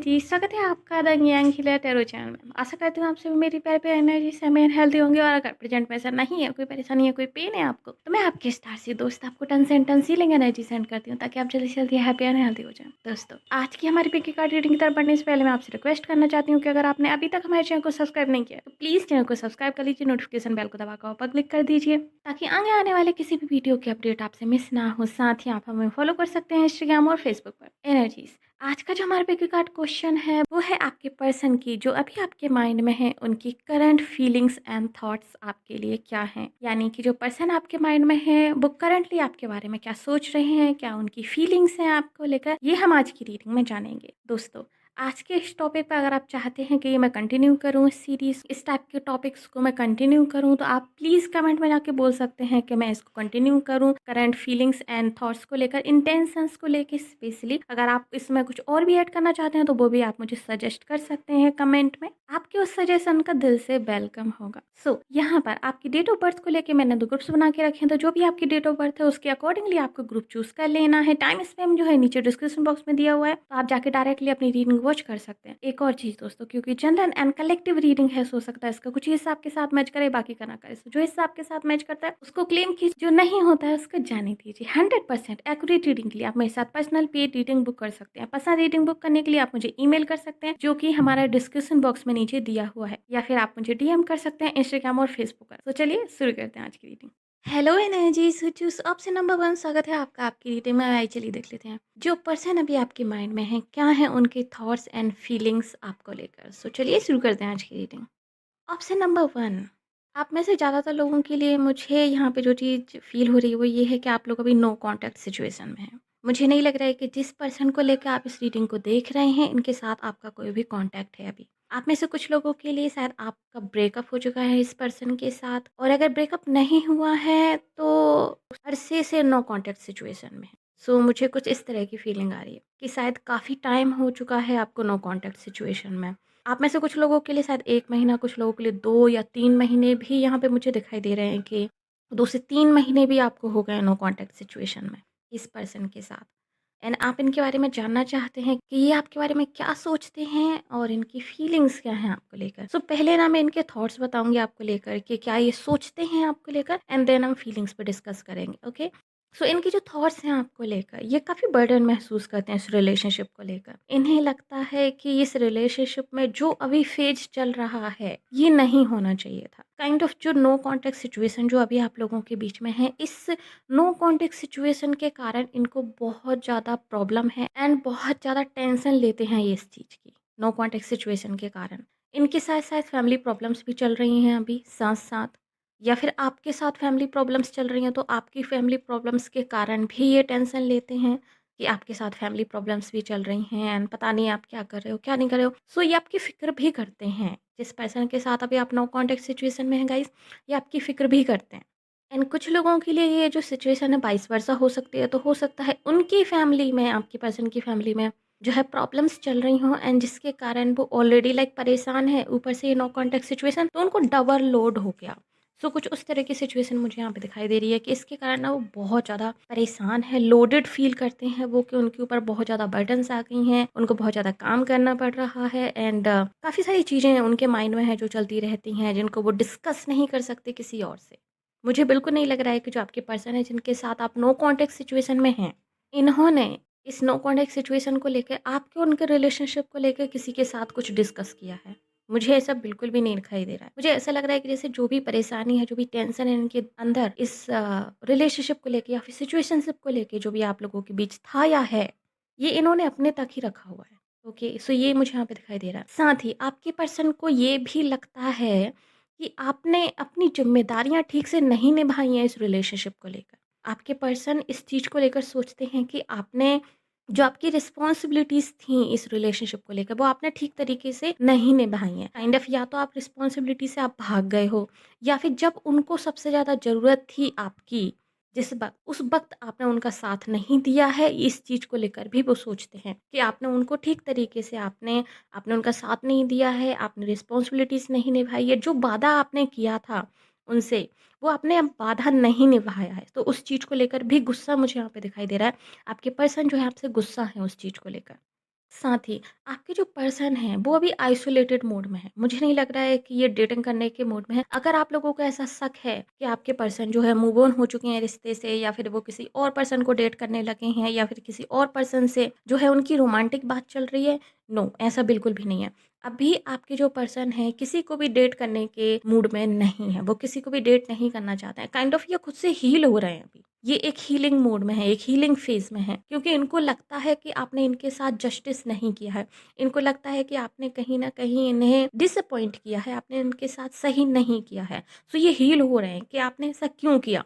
जी, स्वागत है आपका the Yang healer tarot channel में। आशा करती हूँ आप सभी मेरी प्यारे प्यारे एनर्जी से मेरे हेल्दी होंगे और अगर प्रेजेंट में ऐसा नहीं है, कोई परेशानी है, कोई पेन है आपको, तो मैं आपके स्टार सी दोस्त आपको टन हीलिंग एनर्जी सेंड करती हूँ ताकि आप जल्दी से जल्दी हैप्पी एंड हेल्दी हो जाएं। दोस्तों, आज की हमारी पिकी कार्ड रीडिंग की तरफ बढ़ने से पहले मैं आपसे रिक्वेस्ट करना चाहती हूँ कि अगर आपने अभी तक हमारे चैनल को सब्सक्राइब नहीं किया तो प्लीज़ चैनल को सब्सक्राइब कर लीजिए, नोटिफिकेशन बेल को दबाकर ऊपर क्लिक कर दीजिए ताकि आगे आने वाले किसी भी वीडियो की अपडेट आपसे मिस ना हो। साथ ही आप हमें फॉलो कर सकते हैं इंस्टाग्राम और फेसबुक पर। एनर्जीज, आज का जो हमारे पिकी कार्ड क्वेश्चन है वो है आपके पर्सन की जो अभी आपके माइंड में है, उनकी करंट फीलिंग्स एंड थॉट्स आपके लिए क्या हैं। यानी कि जो पर्सन आपके माइंड में है वो करंटली आपके बारे में क्या सोच रहे हैं, क्या उनकी फीलिंग्स हैं आपको लेकर, ये हम आज की रीडिंग में जानेंगे। दोस्तों, आज के इस टॉपिक पर अगर आप चाहते हैं कि ये मैं कंटिन्यू करूँ, इस सीरीज इस टाइप के टॉपिक्स को मैं कंटिन्यू करूँ, तो आप प्लीज़ कमेंट में जाके बोल सकते हैं कि मैं इसको कंटिन्यू करूँ। करंट फीलिंग्स एंड थॉट्स को लेकर, इंटेंशंस को लेकर स्पेशली अगर आप इसमें कुछ और भी ऐड करना चाहते हैं तो वो भी आप मुझे सजेस्ट कर सकते हैं कमेंट में। आपके उस सजेशन का दिल से वेलकम होगा। यहाँ पर आपकी डेट ऑफ बर्थ को लेकर मैंने 2 ग्रुप्स बना के रखे हैं, तो जो भी आपकी डेट ऑफ बर्थ है उसके अकॉर्डिंगली आपको ग्रुप चूज कर लेना है। टाइम स्पैम जो है नीचे डिस्क्रिप्शन बॉक्स में दिया हुआ है, तो आप जाके डायरेक्टली अपनी रीडिंग वॉच कर सकते हैं। एक और चीज दोस्तों, क्योंकि जनरल एंड कलेक्टिव रीडिंग है, हो सकता है इसका कुछ हिस्सा आपके साथ मैच करे, बाकी का ना करे। जो हिस्सा आपके साथ मैच करता है उसको क्लेम कीजिए, जो नहीं होता है उसको जाने दीजिए। 100% एक्यूरेट रीडिंग के लिए आप मेरे साथ पर्सनल पेड रीडिंग बुक कर सकते हैं। पर्सनल रीडिंग बुक करने के लिए आप मुझे ईमेल कर सकते हैं, जो कि हमारा डिस्क्रिप्शन बॉक्स में नीचे दिया हुआ है, या फिर आप मुझे डीएम कर सकते हैं इंस्टाग्राम और फेसबुक पर। तो चलिए शुरू करते हैं आज की reading. Hello energy, choose option number 1, स्वागत है आपका आपकी रीडिंग में। आइए चलिए देख लेते हैं जो पर्सन अभी आपके माइंड में है, क्या है उनके थॉट्स एंड फीलिंग्स आपको लेकर। सो चलिए शुरू करते हैं आज की रीडिंग। ऑप्शन नंबर 1, आप में से ज़्यादातर लोगों के लिए मुझे यहाँ पे जो चीज़ फील हो रही है वो ये है कि आप लोग अभी नो कॉन्टैक्ट सिचुएशन में हैं। मुझे नहीं लग रहा है कि जिस पर्सन को लेकर आप इस रीडिंग को देख रहे हैं इनके साथ आपका कोई भी कॉन्टैक्ट है अभी। आप में से कुछ लोगों के लिए शायद आपका ब्रेकअप हो चुका है इस पर्सन के साथ, और अगर ब्रेकअप नहीं हुआ है तो अरसे से नो कॉन्टैक्ट सिचुएशन में है। सो मुझे कुछ इस तरह की फीलिंग आ रही है कि शायद काफ़ी टाइम हो चुका है आपको नो कॉन्टैक्ट सिचुएशन में। आप में से कुछ लोगों के लिए शायद 1 महीना, कुछ लोगों के लिए 2 या 3 महीने भी यहाँ पे मुझे दिखाई दे रहे हैं कि 2 से 3 महीने भी आपको हो गए नो कॉन्टैक्ट सिचुएशन में इस पर्सन के साथ। एंड आप इनके बारे में जानना चाहते हैं कि ये आपके बारे में क्या सोचते हैं और इनकी फीलिंग्स क्या हैं आपको लेकर। सो पहले ना मैं इनके थॉट्स बताऊंगी आपको लेकर कि क्या ये सोचते हैं आपको लेकर, एंड देन हम फीलिंग्स पे डिस्कस करेंगे। ओके, सो इनके जो थॉट्स हैं आपको लेकर, ये काफ़ी बर्डन महसूस करते हैं इस रिलेशनशिप को लेकर। इन्हें लगता है कि इस रिलेशनशिप में जो अभी फेज चल रहा है ये नहीं होना चाहिए था। काइंड ऑफ जो नो कॉन्टेक्ट सिचुएशन जो अभी आप लोगों के बीच में है, इस नो कॉन्टेक्ट सिचुएशन के कारण इनको बहुत ज़्यादा प्रॉब्लम है एंड बहुत ज़्यादा टेंशन लेते हैं ये इस चीज़ की। नो कॉन्टेक्ट सिचुएशन के कारण इनके साथ साथ फैमिली प्रॉब्लम्स भी चल रही हैं अभी साथ साथ, या फिर आपके साथ फैमिली प्रॉब्लम्स चल रही हैं तो आपकी फैमिली प्रॉब्लम्स के कारण भी ये टेंशन लेते हैं कि आपके साथ फैमिली प्रॉब्लम्स भी चल रही हैं एंड पता नहीं आप क्या कर रहे हो क्या नहीं कर रहे हो। सो ये आपकी फ़िक्र भी करते हैं, जिस पर्सन के साथ अभी आप नो कॉन्टेक्ट सिचुएशन में हैं गाइस, ये आपकी फ़िक्र भी करते हैं। एंड कुछ लोगों के लिए ये जो सिचुएशन है वाइस वर्सा हो सकती है, तो हो सकता है उनकी फैमिली में, आपके पर्सन की फैमिली में जो है प्रॉब्लम्स चल रही हों एंड जिसके कारण वो ऑलरेडी लाइक परेशान है, ऊपर से ये नो कॉन्टेक्ट सिचुएशन तो उनको डबल लोड हो गया। सो कुछ उस तरह की सिचुएशन मुझे यहाँ पे दिखाई दे रही है कि इसके कारण ना वो बहुत ज़्यादा परेशान है, लोडेड फील करते हैं वो, कि उनके ऊपर बहुत ज़्यादा बर्डन्स आ गई हैं, उनको बहुत ज़्यादा काम करना पड़ रहा है एंड काफ़ी सारी चीज़ें उनके माइंड में है जो चलती रहती हैं, जिनको वो डिस्कस नहीं कर सकते किसी और से। मुझे बिल्कुल नहीं लग रहा है कि जो आपके पर्सन है जिनके साथ आप नो कॉन्टेक्ट सिचुएशन में हैं, इन्होंने इस नो कॉन्टेक्ट सिचुएशन को लेकर, आपके उनके रिलेशनशिप को लेकर किसी के साथ कुछ डिस्कस किया है। मुझे ऐसा बिल्कुल भी नहीं दिखाई दे रहा है। मुझे ऐसा लग रहा है कि जैसे जो भी परेशानी है, जो भी टेंशन है इनके अंदर इस रिलेशनशिप को लेके या फिर सिचुएशनशिप को लेके जो भी आप लोगों के बीच था या है, ये इन्होंने अपने तक ही रखा हुआ है। ओके, सो ये मुझे यहाँ पे दिखाई दे रहा है। साथ ही आपके पर्सन को ये भी लगता है कि आपने अपनी ज़िम्मेदारियाँ ठीक से नहीं निभाई हैं इस रिलेशनशिप को लेकर। आपके पर्सन इस चीज़ को लेकर सोचते हैं कि आपने जो आपकी रिस्पॉन्सिबिलिटीज़ थी इस रिलेशनशिप को लेकर वो आपने ठीक तरीके से नहीं निभाई हैं। काइंड ऑफ या तो आप रिस्पॉन्सिबिलिटी से आप भाग गए हो, या फिर जब उनको सबसे ज़्यादा ज़रूरत थी आपकी, जिस वक़्त उस वक़्त आपने उनका साथ नहीं दिया है। इस चीज़ को लेकर भी वो सोचते हैं कि आपने उनको ठीक तरीके से आपने आपने उनका साथ नहीं दिया है, आपने रिस्पॉन्सिबिलिटीज़ नहीं निभाई है। जो वादा आपने किया था उनसे, वो आपने अब वादा नहीं निभाया है। तो उस चीज़ को लेकर भी गुस्सा मुझे यहाँ पे दिखाई दे रहा है। आपके पर्सन जो है आपसे गुस्सा है उस चीज़ को लेकर। साथ ही आपके जो पर्सन हैं वो अभी आइसोलेटेड मोड में है। मुझे नहीं लग रहा है कि ये डेटिंग करने के मोड में है। अगर आप लोगों को ऐसा शक है कि आपके पर्सन जो है मूव ऑन हो चुके हैं रिश्ते से, या फिर वो किसी और पर्सन को डेट करने लगे हैं, या फिर किसी और पर्सन से जो है उनकी रोमांटिक बात चल रही है, नो, ऐसा बिल्कुल भी नहीं है। अभी आपके जो पर्सन है किसी को भी डेट करने के मूड में नहीं है, वो किसी को भी डेट नहीं करना चाहते हैं। काइंड ऑफ ये खुद से हील हो रहे हैं अभी। ये एक हीलिंग मोड में है, एक हीलिंग फेज में है, क्योंकि इनको लगता है कि आपने इनके साथ जस्टिस नहीं किया है। इनको लगता है कि आपने कहीं न कहीं इन्हें डिसअपॉइंट किया है, आपने इनके साथ सही नहीं किया है। सो ये हील हो रहे हैं कि आपने ऐसा क्यों किया?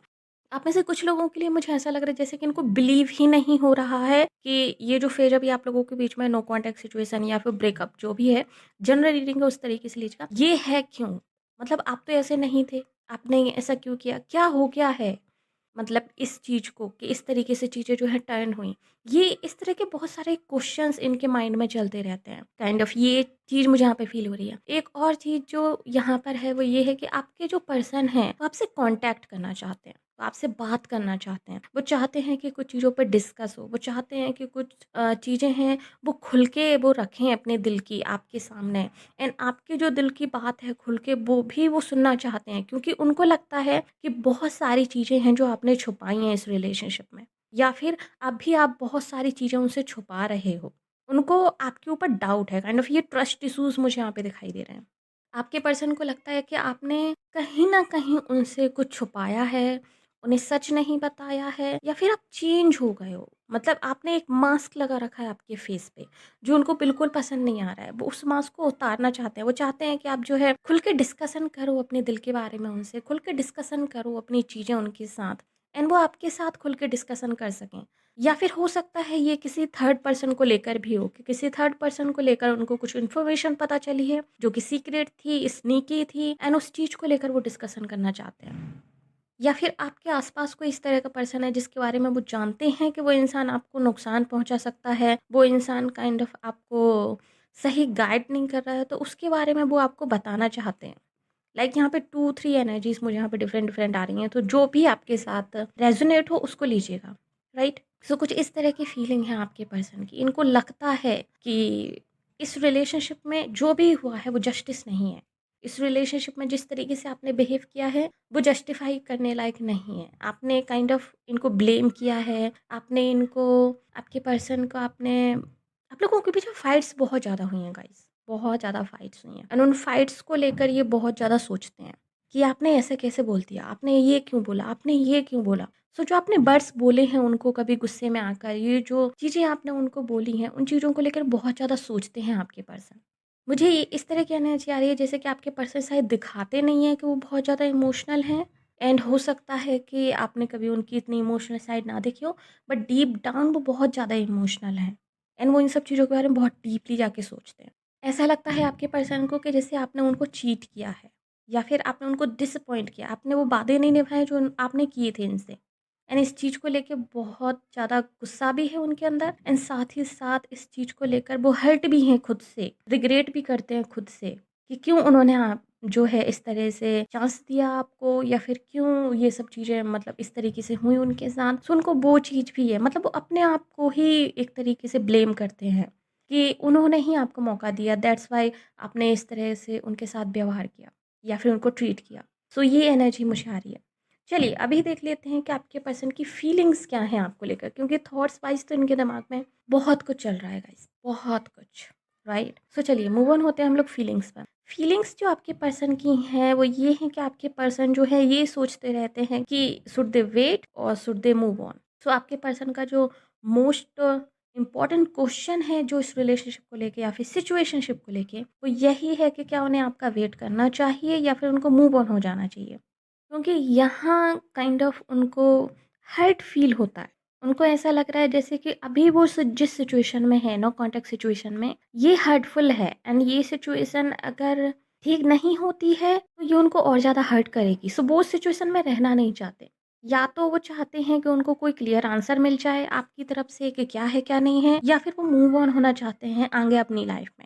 आप में से कुछ लोगों के लिए मुझे ऐसा लग रहा है जैसे कि इनको बिलीव ही नहीं हो रहा है कि ये जो फेज अभी आप लोगों के बीच में नो कॉन्टैक्ट सिचुएशन या फिर ब्रेकअप जो भी है, जनरल रीडिंग है उस तरीके से लीजिएगा। ये है क्यों? मतलब आप तो ऐसे नहीं थे, आपने ऐसा क्यों किया? क्या हो गया है? मतलब इस चीज़ को कि इस तरीके से चीज़ें जो है टर्न हुई। ये इस तरह के बहुत सारे क्वेश्चंस इनके माइंड में चलते रहते हैं। काइंड ऑफ ये चीज़ मुझे यहाँ पे फ़ील हो रही है। एक और चीज़ जो यहाँ पर है वो ये है कि आपके जो पर्सन हैं वो आपसे कॉन्टैक्ट करना चाहते हैं। वो आपसे बात करना चाहते हैं। वो चाहते हैं कि कुछ चीज़ों पे डिस्कस हो। वो चाहते हैं कि कुछ चीज़ें हैं वो खुल के वो रखें अपने दिल की आपके सामने। एंड आपकी जो दिल की बात है खुल के वो भी वो सुनना चाहते हैं, क्योंकि उनको लगता है कि बहुत सारी चीज़ें हैं जो आपने छुपाई हैं इस रिलेशनशिप में, या फिर अभी आप बहुत सारी चीज़ें उनसे छुपा रहे हो। उनको आपके ऊपर डाउट है, काइंड ऑफ ये ट्रस्ट इश्यूज़ मुझे यहाँ पे दिखाई दे रहे हैं। आपके पर्सन को लगता है कि आपने कहीं न कहीं उनसे कुछ छुपाया है, उन्हें सच नहीं बताया है, या फिर आप चेंज हो गए हो। मतलब आपने एक मास्क लगा रखा है आपके फेस पे, जो उनको बिल्कुल पसंद नहीं आ रहा है। वो उस मास्क को उतारना चाहते हैं। वो चाहते हैं कि आप जो है खुल के डिस्कशन करो अपने दिल के बारे में उनसे, खुल के डिस्कशन करो अपनी चीज़ें उनके साथ, एंड वो आपके साथ खुल के डिस्कशन कर सकें। या फिर हो सकता है ये किसी थर्ड पर्सन को लेकर भी हो, कि किसी थर्ड पर्सन को लेकर उनको कुछ इन्फॉर्मेशन पता चली है जो कि सीक्रेट थी, स्नीकी थी, एंड उस चीज़ को लेकर वो डिस्कशन करना चाहते हैं। या फिर आपके आसपास कोई इस तरह का पर्सन है जिसके बारे में वो जानते हैं कि वो इंसान आपको नुकसान पहुंचा सकता है, वो इंसान काइंड ऑफ आपको सही गाइड नहीं कर रहा है, तो उसके बारे में वो आपको बताना चाहते हैं। लाइक यहाँ पे 2-3 एनर्जीज़ मुझे यहाँ पे डिफरेंट डिफरेंट आ रही हैं, तो जो भी आपके साथ रेज़ोनेट हो उसको लीजिएगा, राइट? सो कुछ इस तरह की फीलिंग है आपके पर्सन की। इनको लगता है कि इस रिलेशनशिप में जो भी हुआ है वो जस्टिस नहीं है। इस रिलेशनशिप में जिस तरीके से आपने बिहेव किया है वो जस्टिफ़ाई करने लायक नहीं है। आपने काइंड ऑफ इनको ब्लेम किया है, आपने इनको, आपके पर्सन को आपने, आप लोगों के बीच में फाइट्स बहुत ज़्यादा हुई हैं गाइज़, बहुत ज़्यादा फाइट्स हुई हैं, एंड उन फाइट्स को लेकर ये बहुत ज़्यादा सोचते हैं कि आपने ऐसे कैसे बोल दिया? आपने ये क्यों बोला? आपने ये क्यों बोला? सो जो आपने वर्ड्स बोले हैं उनको कभी गुस्से में आकर, ये जो चीज़ें आपने उनको बोली हैं, उन चीज़ों को लेकर बहुत ज़्यादा सोचते हैं आपके पर्सन। मुझे ये इस तरह की एनर्जी आ रही है जैसे कि आपके पर्सन शायद दिखाते नहीं हैं कि वो बहुत ज़्यादा इमोशनल हैं, एंड हो सकता है कि आपने कभी उनकी इतनी इमोशनल साइड ना देखी हो, बट डीप डाउन वो बहुत ज़्यादा इमोशनल हैं, एंड वो इन सब चीज़ों के बारे में बहुत डीपली जाके सोचते हैं। ऐसा लगता है आपके पर्सन को कि जैसे आपने उनको चीट किया है, या फिर आपने उनको डिसअपॉइंट किया, आपने वो वादे नहीं निभाए जो आपने किए थे इनसे, एंड इस चीज़ को लेके बहुत ज़्यादा गुस्सा भी है उनके अंदर, एंड साथ ही साथ इस चीज़ को लेकर वो हर्ट भी हैं खुद से, रिग्रेट भी करते हैं खुद से कि क्यों उन्होंने आप जो है इस तरह से चांस दिया आपको, या फिर क्यों ये सब चीज़ें मतलब इस तरीके से हुई उनके साथ। सो उनको वो चीज़ भी है, मतलब वो अपने आप को ही एक तरीके से ब्लेम करते हैं कि उन्होंने ही आपको मौका दिया, दैट्स वाई आपने इस तरह से उनके साथ व्यवहार किया या फिर उनको ट्रीट किया। सो ये एनर्जी मुझे आ रही है। चलिए अभी देख लेते हैं कि आपके पर्सन की फीलिंग्स क्या हैं आपको लेकर, क्योंकि थॉट्स वाइज तो इनके दिमाग में बहुत कुछ चल रहा है गाइस, बहुत कुछ, राइट? सो चलिए मूव ऑन होते हैं हम लोग फीलिंग्स पर। फीलिंग्स जो आपके पर्सन की हैं वो ये हैं कि आपके पर्सन जो है ये सोचते रहते हैं कि शुड दे वेट और शुड दे मूव ऑन। सो आपके पर्सन का जो मोस्ट इम्पॉर्टेंट क्वेश्चन है जो इस रिलेशनशिप को लेके या फिर सिचुएशनशिप को लेके, वो यही है कि क्या उन्हें आपका वेट करना चाहिए या फिर उनको मूव ऑन हो जाना चाहिए। क्योंकि यहाँ काइंड ऑफ उनको हर्ट फील होता है। उनको ऐसा लग रहा है जैसे कि अभी वो जिस सिचुएशन में है, नो कॉन्टैक्ट सिचुएशन में, ये हर्टफुल है, एंड ये सिचुएशन अगर ठीक नहीं होती है तो ये उनको और ज़्यादा हर्ट करेगी। सो वो उस सिचुएशन में रहना नहीं चाहते। या तो वो चाहते हैं कि उनको कोई क्लियर आंसर मिल जाए आपकी तरफ से कि क्या है क्या नहीं है, या फिर वो मूव ऑन होना चाहते हैं आगे अपनी लाइफ में।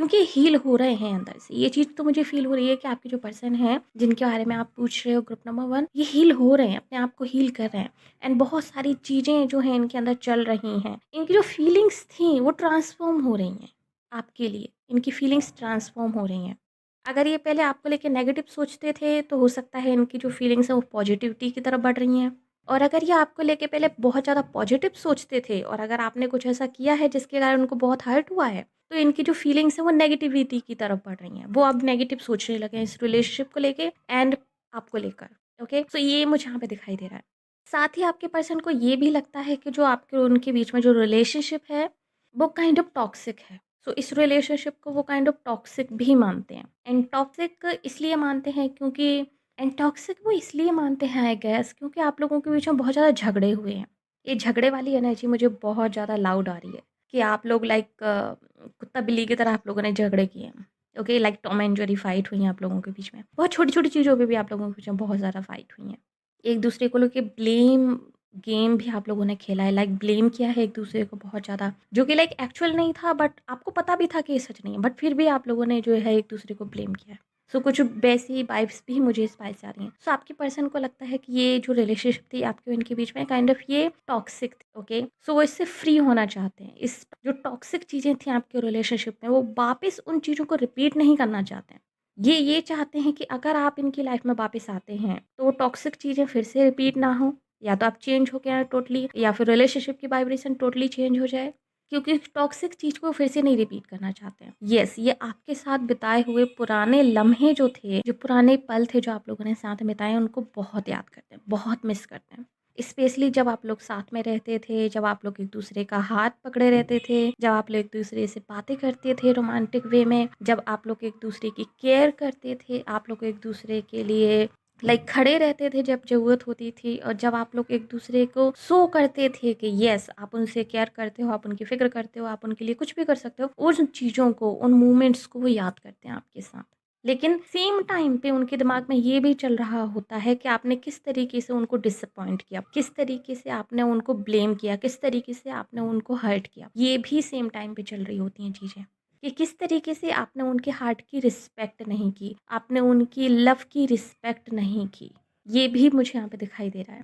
क्योंकि हील हो रहे हैं अंदर से। ये चीज़ तो मुझे फ़ील हो रही है कि आपके जो पर्सन हैं, जिनके बारे में आप पूछ रहे हो ग्रुप नंबर 1, ये हील हो रहे हैं, अपने आप को हील कर रहे हैं एंड बहुत सारी चीज़ें जो हैं इनके अंदर चल रही हैं। इनकी जो फीलिंग्स थी वो ट्रांसफ़ॉर्म हो रही हैं आपके लिए, इनकी फीलिंग्स ट्रांसफ़ॉर्म हो रही हैं। अगर ये पहले आपको लेके नेगेटिव सोचते थे, तो हो सकता है इनकी जो फीलिंग्स हैं वो पॉजिटिविटी की तरफ बढ़ रही हैं। और अगर ये आपको लेके पहले बहुत ज़्यादा पॉजिटिव सोचते थे और अगर आपने कुछ ऐसा किया है जिसके कारण उनको बहुत हर्ट हुआ है, तो इनकी जो फीलिंग्स हैं वो नेगेटिविटी की तरफ बढ़ रही हैं। वो अब नेगेटिव सोचने लगे हैं इस रिलेशनशिप को लेके एंड आपको लेकर। ओके? सो ये मुझे यहाँ पे दिखाई दे रहा है। साथ ही आपके पर्सन को ये भी लगता है कि जो आपके और उनके बीच में जो रिलेशनशिप है, वो काइंड ऑफ टॉक्सिक है। सो इस रिलेशनशिप को वो काइंड ऑफ टॉक्सिक भी मानते हैं एंड टॉक्सिक इसलिए मानते हैं क्योंकि एंड टॉक्सिक वो इसलिए मानते हैं आई गेस क्योंकि आप लोगों के बीच में बहुत ज़्यादा झगड़े हुए हैं। ये झगड़े वाली एनर्जी मुझे बहुत ज़्यादा लाउड आ रही है कि आप लोग लाइक कुत्ता बिल्ली की तरह आप लोगों ने झगड़े किए हैं। Okay, like Tom and Jerry fight हुई है आप लोगों के बीच में। बहुत छोटी-छोटी चीज़ों पे भी आप लोगों के बीच में बहुत ज़्यादा फाइट हुई हैं। एक-दूसरे को लेके ब्लेम गेम भी आप लोगों ने खेला है, लाइक ब्लेम किया है एक-दूसरे को बहुत ज़्यादा, जो कि लाइक एक्चुअल नहीं था बट आपको पता भी था कि ये सच नहीं है, बट फिर भी आप लोगों ने जो है एक-दूसरे को ब्लेम किया है। सो कुछ वैसी वाइब्स भी मुझे इस वाइब से आ रही हैं। सो आपके पर्सन को लगता है कि ये जो रिलेशनशिप थी आपके और इनके बीच में काइंड ऑफ ये टॉक्सिक थी। ओके, सो वो इससे फ्री होना चाहते हैं। इस जो टॉक्सिक चीज़ें थी आपके रिलेशनशिप में वो वापस उन चीज़ों को रिपीट नहीं करना चाहते हैं। ये चाहते हैं कि अगर आप इनकी लाइफ में वापस आते हैं तो वो टॉक्सिक चीज़ें फिर से रिपीट ना हो, या तो आप चेंज हो के आए टोटली या फिर रिलेशनशिप की वाइब्रेशन टोटली चेंज हो जाए, क्योंकि टॉक्सिक चीज़ को फिर से नहीं रिपीट करना चाहते हैं। येस, ये आपके साथ बिताए हुए पुराने लम्हे जो थे, जो पुराने पल थे जो आप लोगों ने साथ में बिताए, उनको बहुत याद करते हैं, बहुत मिस करते हैं। स्पेशली जब आप लोग साथ में रहते थे, जब आप लोग एक-दूसरे का हाथ पकड़े रहते थे, जब आप लोग एक-दूसरे से बातें करते थे रोमांटिक वे में, जब आप लोग एक-दूसरे की केयर करते थे, आप लोग एक-दूसरे के लिए लाइक खड़े रहते थे जब ज़रूरत होती थी, और जब आप लोग एक-दूसरे को शो करते थे कि येस आप उनसे केयर करते हो, आप उनकी फ़िक्र करते हो, आप उनके लिए कुछ भी कर सकते हो। उन चीज़ों को, उन मोमेंट्स को वो याद करते हैं आपके साथ। लेकिन सेम टाइम पे उनके दिमाग में ये भी चल रहा होता है कि आपने किस तरीके से उनको डिसअपॉइंट किया, किस तरीके से आपने उनको ब्लेम किया, किस तरीके से आपने उनको हर्ट किया। ये भी सेम टाइम पे चल रही होती हैं चीज़ें। कि किस तरीके से आपने उनके हार्ट की रिस्पेक्ट नहीं की, आपने उनकी लव की रिस्पेक्ट नहीं की। ये भी मुझे यहाँ पे दिखाई दे रहा है।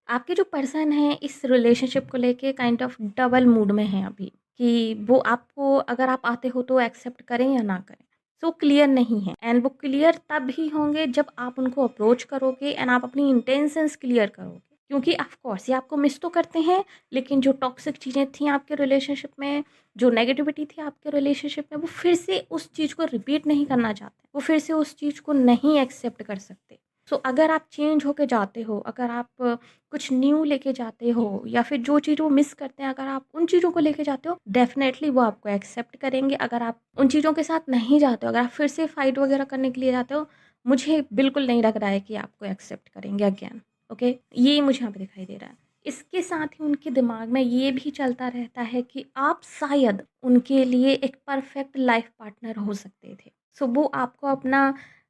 आपके जो पर्सन हैं इस रिलेशनशिप को लेके काइंड ऑफ डबल मूड में हैं अभी, कि वो आपको अगर आप आते हो तो एक्सेप्ट करें या ना करें। सो क्लियर नहीं है एंड वो क्लियर तब ही होंगे जब आप उनको अप्रोच करोगे एंड आप अपनी इंटेंशंस क्लियर करोगे। क्योंकि ऑफ कोर्स ये आपको मिस तो करते हैं, लेकिन जो टॉक्सिक चीज़ें थी आपके रिलेशनशिप में, जो नेगेटिविटी थी आपके रिलेशनशिप में, वो फिर से उस चीज़ को रिपीट नहीं करना चाहते। वो फिर से उस चीज़ को नहीं एक्सेप्ट कर सकते। सो अगर आप चेंज होके जाते हो, अगर आप कुछ न्यू लेके जाते हो, या फिर जो चीज़ वो मिस करते हैं अगर आप उन चीज़ों को लेके जाते हो, डेफ़िनेटली वो आपको एक्सेप्ट करेंगे। अगर आप उन चीज़ों के साथ नहीं जाते हो, अगर आप फिर से फाइट वगैरह करने के लिए जाते हो, मुझे बिल्कुल नहीं लग रहा है कि आपको एक्सेप्ट करेंगे अगेन। ओके? ये मुझे यहाँ पे दिखाई दे रहा है। इसके साथ ही उनके दिमाग में ये भी चलता रहता है कि आप शायद उनके लिए एक परफेक्ट लाइफ पार्टनर हो सकते थे। सो वो आपको अपना